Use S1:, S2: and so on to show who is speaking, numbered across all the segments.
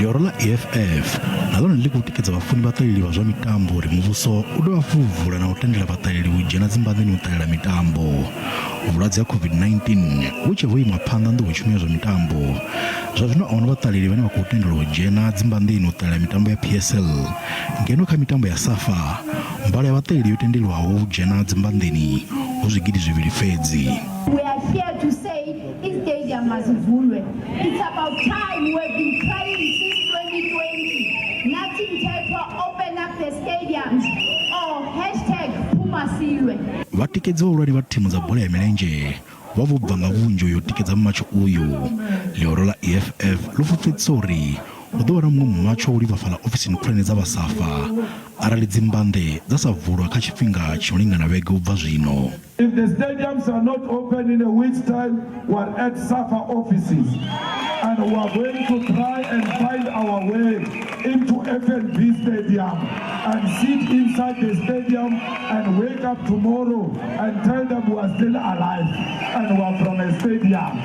S1: Lihoro la EFF nalone lili kutikedza vafuni vhataleli vha zwa mitambo uri muvhuso u dovha vula na u tendela vhataleli u dzhena dzimbandini u talela mitambo. Vhulwadze ha COVID-19 vhu tshe vho ima phanḓa nḓowetshumo ya zwa mitambo. Zwa zwino ahuna vhataleli vhane vha khou tendelwa u dzhena dzimbandini u talela mitambo ya PSL, ngeno kha mitambo ya SAFA mbalo ya vhataleli yo tendelwaho u dzhena dzimbandini hu zwigidi zwivhili fhedzi.
S2: We are here to say stadium must vule. It's about time. We've been trying since 2020. Nothing to open up the stadiums or #pumasilwe.
S1: Vhatikedzi vhahulwane vha thimu dza bola ya milenzhe vha vho bva nga vhunzhi yo tikedza Mumatsho uyu. Lihoro la EFF lo fulufhedzisa uri hu ḓo vha na muṅwe Mumatsho u livha fhala ofisini khulwane dza vha SAFA arali dzimbande dza sa vulwa kha tshifhinga tsho lingana vhege u bva zwino.
S3: If the stadiums are not open in a week's time, we're at SAFA offices and we are going to try and find our way into FNB Stadium and sit inside the stadium and wake up tomorrow and tell them we are still alive and we are from a stadium.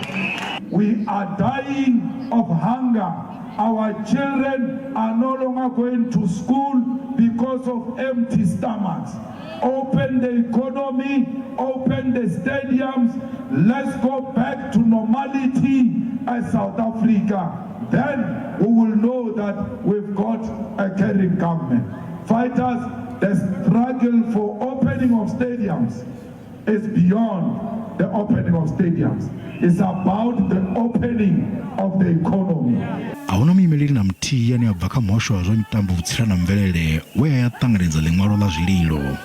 S3: We are dying of hunger. Our children are no longer going to school because of empty stomachs. Open the economy, open the stadiums, let's go back to normality as South Africa. Then we will know that we've got a caring government. Fighters, the struggle for opening of stadiums is beyond the opening of stadiums. It's about the opening of the economy.
S1: Ahuna muimeleli na muthihi ane a bva kha muhasho wa zwa mitambo, vhutsila na mvelele we a ya ṱanganedza ḽiṅwalo ḽa zwililo.